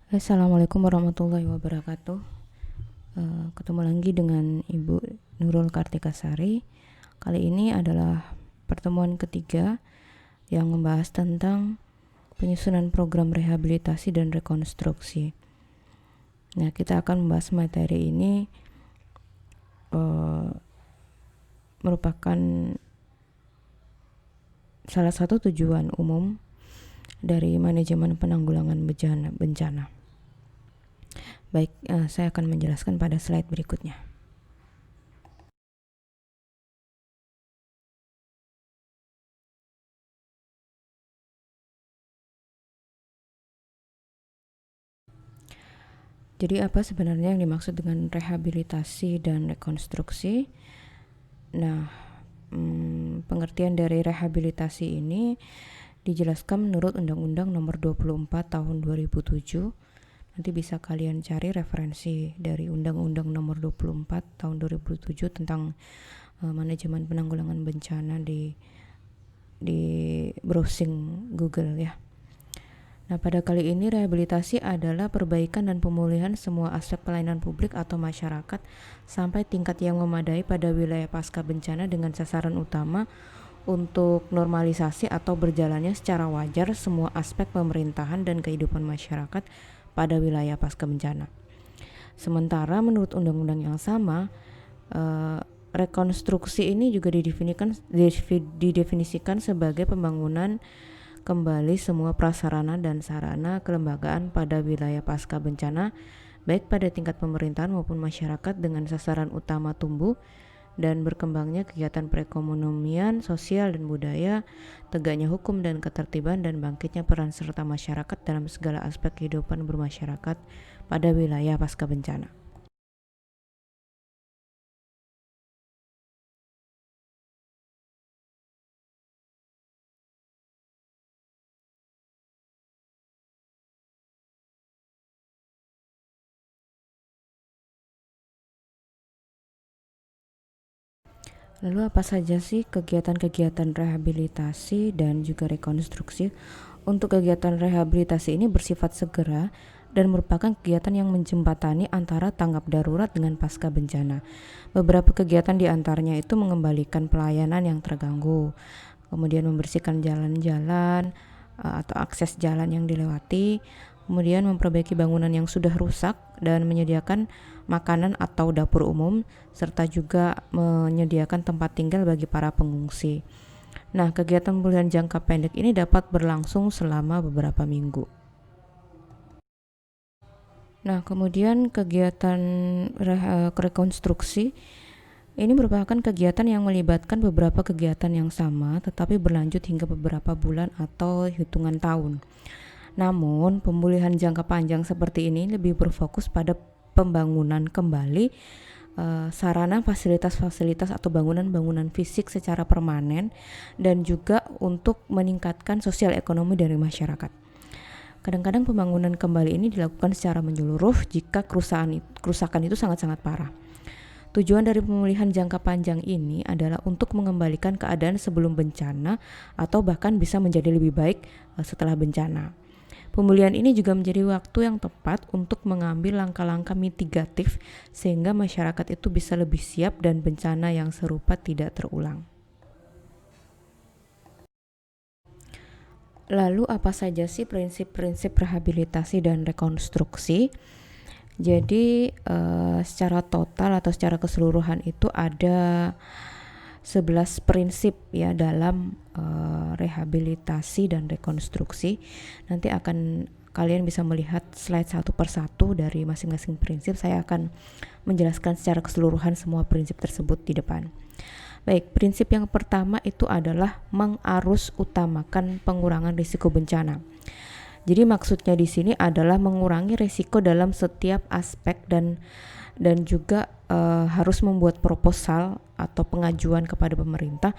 Assalamualaikum warahmatullahi wabarakatuh. Ketemu lagi dengan Ibu Nurul Kartikasari. Kali ini adalah pertemuan ketiga yang membahas tentang penyusunan program rehabilitasi dan rekonstruksi. Nah, kita akan membahas materi ini merupakan salah satu tujuan umum dari manajemen penanggulangan bencana. Baik, saya akan menjelaskan pada slide berikutnya. Jadi apa sebenarnya yang dimaksud dengan rehabilitasi dan rekonstruksi? Nah, pengertian dari rehabilitasi ini dijelaskan menurut Undang-Undang Nomor 24 Tahun 2007. Nanti bisa kalian cari referensi dari Undang-Undang Nomor 24 Tahun 2007 tentang manajemen penanggulangan bencana di browsing Google ya. Nah, pada kali ini rehabilitasi adalah perbaikan dan pemulihan semua aspek pelayanan publik atau masyarakat sampai tingkat yang memadai pada wilayah pasca bencana dengan sasaran utama untuk normalisasi atau berjalannya secara wajar semua aspek pemerintahan dan kehidupan masyarakat pada wilayah pasca bencana. Sementara menurut undang-undang yang sama, rekonstruksi ini juga didefinisikan sebagai pembangunan kembali semua prasarana dan sarana kelembagaan pada wilayah pasca bencana, baik pada tingkat pemerintahan maupun masyarakat dengan sasaran utama tumbuh dan berkembangnya kegiatan perekonomian, sosial dan budaya, tegaknya hukum dan ketertiban, dan bangkitnya peran serta masyarakat dalam segala aspek kehidupan bermasyarakat pada wilayah pasca bencana. Lalu apa saja sih kegiatan-kegiatan rehabilitasi dan juga rekonstruksi? Untuk kegiatan rehabilitasi ini bersifat segera dan merupakan kegiatan yang menjembatani antara tanggap darurat dengan pasca bencana. Beberapa kegiatan diantaranya itu mengembalikan pelayanan yang terganggu, kemudian membersihkan jalan-jalan atau akses jalan yang dilewati, kemudian memperbaiki bangunan yang sudah rusak dan menyediakan makanan atau dapur umum, serta juga menyediakan tempat tinggal bagi para pengungsi. Nah, kegiatan pemulihan jangka pendek ini dapat berlangsung selama beberapa minggu. Nah, kemudian kegiatan rekonstruksi ini merupakan kegiatan yang melibatkan beberapa kegiatan yang sama tetapi berlanjut hingga beberapa bulan atau hitungan tahun. Namun, pemulihan jangka panjang seperti ini lebih berfokus pada pembangunan kembali sarana fasilitas-fasilitas atau bangunan-bangunan fisik secara permanen dan juga untuk meningkatkan sosial ekonomi dari masyarakat. Kadang-kadang pembangunan kembali ini dilakukan secara menyeluruh jika kerusakan itu sangat-sangat parah. Tujuan dari pemulihan jangka panjang ini adalah untuk mengembalikan keadaan sebelum bencana atau bahkan bisa menjadi lebih baik setelah bencana. Pemulihan ini juga menjadi waktu yang tepat untuk mengambil langkah-langkah mitigatif sehingga masyarakat itu bisa lebih siap dan bencana yang serupa tidak terulang. Lalu apa saja sih prinsip-prinsip rehabilitasi dan rekonstruksi? Jadi secara total atau secara keseluruhan itu ada 11 prinsip ya dalam rehabilitasi dan rekonstruksi. Nanti akan kalian bisa melihat slide satu persatu dari masing-masing prinsip. Saya akan menjelaskan secara keseluruhan semua prinsip tersebut di depan. Baik, prinsip yang pertama itu adalah mengarus utamakan pengurangan risiko bencana. Jadi maksudnya di sini adalah mengurangi risiko dalam setiap aspek dan juga harus membuat proposal atau pengajuan kepada pemerintah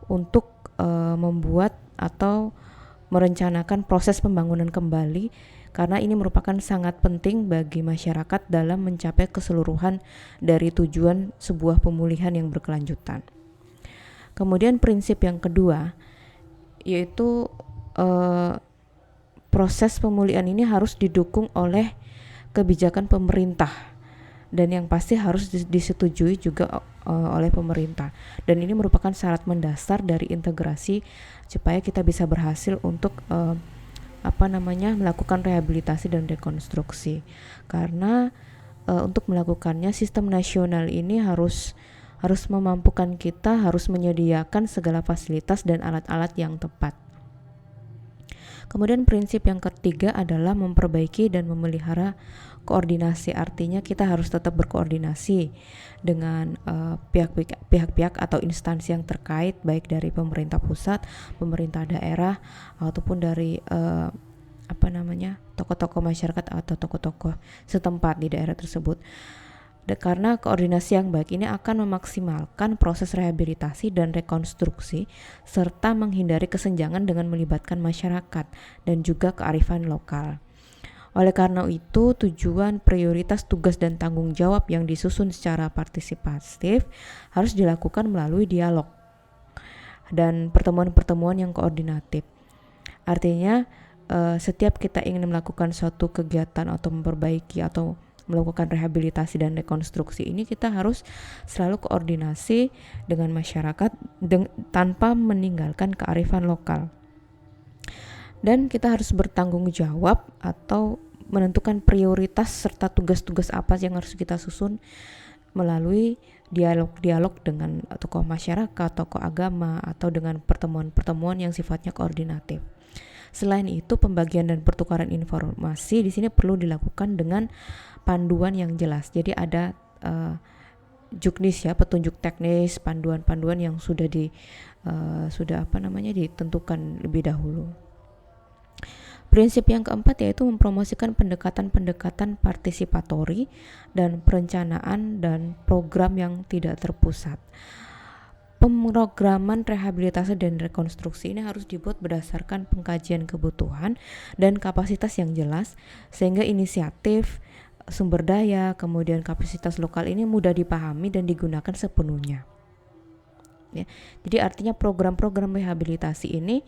untuk membuat atau merencanakan proses pembangunan kembali, karena ini merupakan sangat penting bagi masyarakat dalam mencapai keseluruhan dari tujuan sebuah pemulihan yang berkelanjutan. Kemudian prinsip yang kedua yaitu proses pemulihan ini harus didukung oleh kebijakan pemerintah, dan yang pasti harus disetujui juga oleh pemerintah, dan ini merupakan syarat mendasar dari integrasi supaya kita bisa berhasil untuk melakukan rehabilitasi dan rekonstruksi. Karena untuk melakukannya sistem nasional ini harus memampukan kita, harus menyediakan segala fasilitas dan alat-alat yang tepat. Kemudian prinsip yang ketiga adalah memperbaiki dan memelihara koordinasi. Artinya kita harus tetap berkoordinasi dengan pihak-pihak atau instansi yang terkait, baik dari pemerintah pusat, pemerintah daerah, ataupun dari tokoh-tokoh masyarakat atau tokoh-tokoh setempat di daerah tersebut. Karena koordinasi yang baik ini akan memaksimalkan proses rehabilitasi dan rekonstruksi serta menghindari kesenjangan dengan melibatkan masyarakat dan juga kearifan lokal. Oleh karena itu, tujuan, prioritas, tugas, dan tanggung jawab yang disusun secara partisipatif harus dilakukan melalui dialog dan pertemuan-pertemuan yang koordinatif. Artinya, setiap kita ingin melakukan suatu kegiatan atau memperbaiki atau melakukan rehabilitasi dan rekonstruksi ini, kita harus selalu koordinasi dengan masyarakat tanpa meninggalkan kearifan lokal. Dan kita harus bertanggung jawab atau menentukan prioritas serta tugas-tugas apa yang harus kita susun melalui dialog-dialog dengan tokoh masyarakat, tokoh agama, atau dengan pertemuan-pertemuan yang sifatnya koordinatif. Selain itu, pembagian dan pertukaran informasi di sini perlu dilakukan dengan panduan yang jelas. Jadi ada juknis ya, petunjuk teknis, panduan-panduan yang sudah ditentukan lebih dahulu. Prinsip yang keempat yaitu mempromosikan pendekatan-pendekatan partisipatori dan perencanaan dan program yang tidak terpusat. Pemrograman rehabilitasi dan rekonstruksi ini harus dibuat berdasarkan pengkajian kebutuhan dan kapasitas yang jelas, sehingga inisiatif, sumber daya, kemudian kapasitas lokal ini mudah dipahami dan digunakan sepenuhnya. Ya, jadi artinya program-program rehabilitasi ini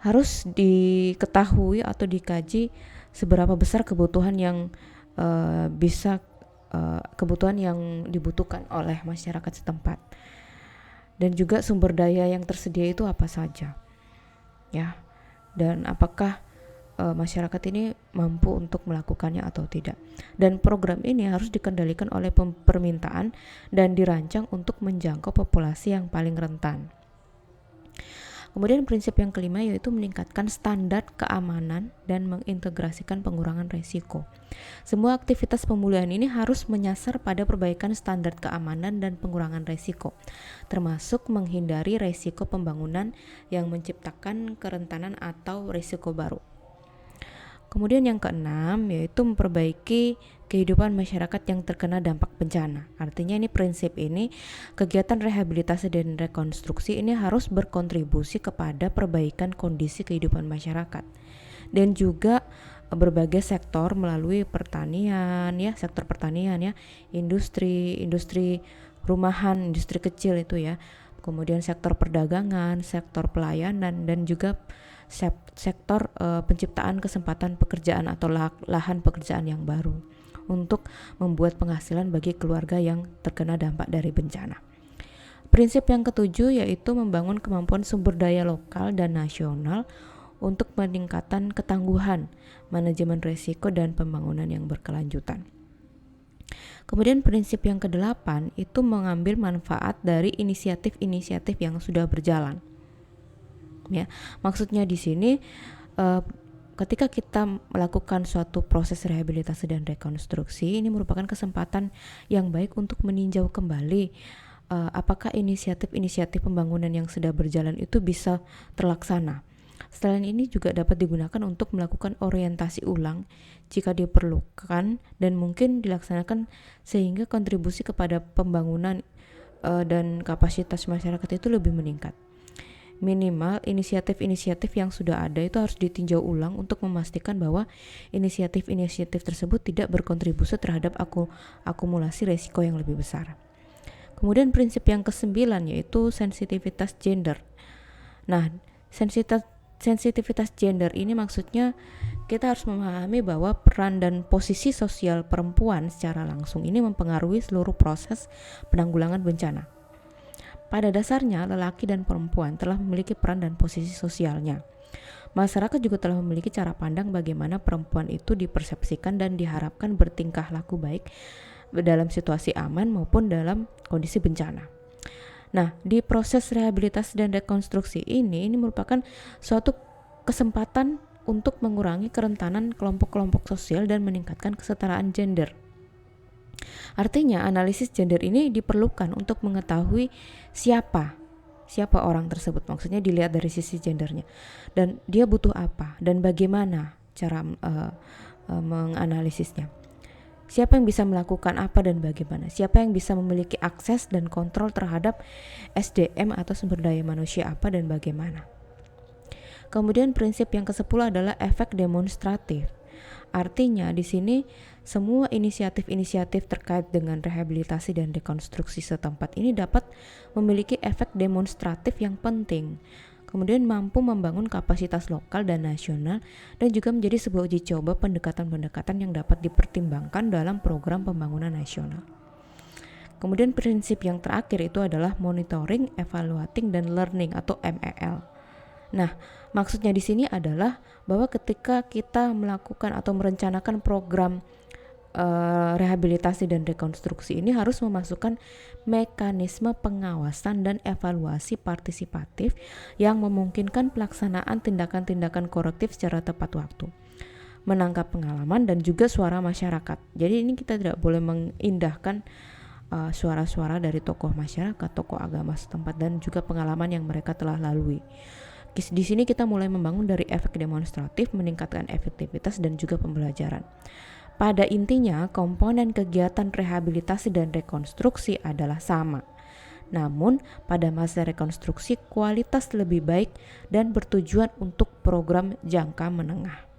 harus diketahui atau dikaji seberapa besar kebutuhan yang kebutuhan yang dibutuhkan oleh masyarakat setempat, dan juga sumber daya yang tersedia itu apa saja, ya, dan apakah masyarakat ini mampu untuk melakukannya atau tidak. Dan program ini harus dikendalikan oleh permintaan dan dirancang untuk menjangkau populasi yang paling rentan. Kemudian prinsip yang kelima yaitu meningkatkan standar keamanan dan mengintegrasikan pengurangan risiko. Semua aktivitas pemulihan ini harus menyasar pada perbaikan standar keamanan dan pengurangan risiko, termasuk menghindari risiko pembangunan yang menciptakan kerentanan atau risiko baru. Kemudian yang keenam yaitu memperbaiki kehidupan masyarakat yang terkena dampak bencana. Artinya ini prinsip ini, kegiatan rehabilitasi dan rekonstruksi ini harus berkontribusi kepada perbaikan kondisi kehidupan masyarakat dan juga berbagai sektor melalui pertanian ya, sektor pertanian ya, industri rumahan, industri kecil itu ya. Kemudian sektor perdagangan, sektor pelayanan, dan juga sektor penciptaan kesempatan pekerjaan atau lahan pekerjaan yang baru untuk membuat penghasilan bagi keluarga yang terkena dampak dari bencana. Prinsip yang ketujuh yaitu membangun kemampuan sumber daya lokal dan nasional untuk peningkatan ketangguhan, manajemen risiko, dan pembangunan yang berkelanjutan. Kemudian prinsip yang kedelapan itu mengambil manfaat dari inisiatif-inisiatif yang sudah berjalan. Ya, maksudnya di sini ketika kita melakukan suatu proses rehabilitasi dan rekonstruksi, ini merupakan kesempatan yang baik untuk meninjau kembali apakah inisiatif-inisiatif pembangunan yang sudah berjalan itu bisa terlaksana. Selain ini juga dapat digunakan untuk melakukan orientasi ulang jika diperlukan dan mungkin dilaksanakan sehingga kontribusi kepada pembangunan dan kapasitas masyarakat itu lebih meningkat. Minimal inisiatif-inisiatif yang sudah ada itu harus ditinjau ulang untuk memastikan bahwa inisiatif-inisiatif tersebut tidak berkontribusi terhadap akumulasi risiko yang lebih besar. Kemudian prinsip yang ke-9 yaitu sensitivitas gender. Nah, Sensitivitas gender ini maksudnya kita harus memahami bahwa peran dan posisi sosial perempuan secara langsung ini mempengaruhi seluruh proses penanggulangan bencana. Pada dasarnya, lelaki dan perempuan telah memiliki peran dan posisi sosialnya. Masyarakat juga telah memiliki cara pandang bagaimana perempuan itu dipersepsikan dan diharapkan bertingkah laku baik dalam situasi aman maupun dalam kondisi bencana. Nah, di proses rehabilitasi dan rekonstruksi ini merupakan suatu kesempatan untuk mengurangi kerentanan kelompok-kelompok sosial dan meningkatkan kesetaraan gender. Artinya, analisis gender ini diperlukan untuk mengetahui siapa orang tersebut. Maksudnya dilihat dari sisi gendernya dan dia butuh apa dan bagaimana cara menganalisisnya. Siapa yang bisa melakukan apa dan bagaimana? Siapa yang bisa memiliki akses dan kontrol terhadap SDM atau sumber daya manusia apa dan bagaimana? Kemudian prinsip yang ke-10 adalah efek demonstratif. Artinya di sini semua inisiatif-inisiatif terkait dengan rehabilitasi dan rekonstruksi setempat ini dapat memiliki efek demonstratif yang penting. Kemudian mampu membangun kapasitas lokal dan nasional dan juga menjadi sebuah uji coba pendekatan-pendekatan yang dapat dipertimbangkan dalam program pembangunan nasional. Kemudian prinsip yang terakhir itu adalah monitoring, evaluating, dan learning atau MEL. Nah, maksudnya di sini adalah bahwa ketika kita melakukan atau merencanakan program rehabilitasi dan rekonstruksi ini harus memasukkan mekanisme pengawasan dan evaluasi partisipatif yang memungkinkan pelaksanaan tindakan-tindakan korektif secara tepat waktu, menangkap pengalaman dan juga suara masyarakat. Jadi ini kita tidak boleh mengindahkan suara-suara dari tokoh masyarakat, tokoh agama setempat dan juga pengalaman yang mereka telah lalui. Di sini kita mulai membangun dari efek demonstratif, meningkatkan efektivitas dan juga pembelajaran. Pada intinya, komponen kegiatan rehabilitasi dan rekonstruksi adalah sama. Namun, pada masa rekonstruksi kualitas lebih baik dan bertujuan untuk program jangka menengah.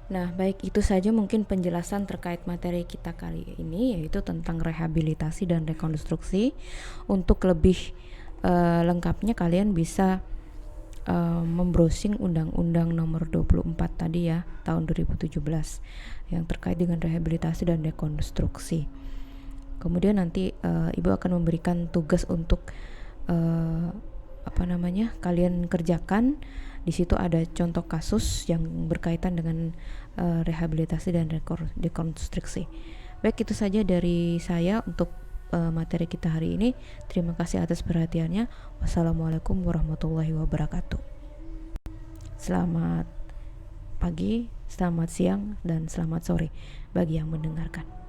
Nah, baik itu saja mungkin penjelasan terkait materi kita kali ini, yaitu tentang rehabilitasi dan rekonstruksi. Untuk lebih lengkapnya kalian bisa membrowsing Undang-Undang Nomor 24 tadi ya, tahun 2017 yang terkait dengan rehabilitasi dan rekonstruksi. Kemudian nanti Ibu akan memberikan tugas untuk kalian kerjakan. Di situ ada contoh kasus yang berkaitan dengan rehabilitasi dan rekonstruksi. Baik, itu saja dari saya untuk materi kita hari ini. Terima kasih atas perhatiannya. Wassalamualaikum warahmatullahi wabarakatuh. Selamat pagi, selamat siang, dan selamat sore bagi yang mendengarkan.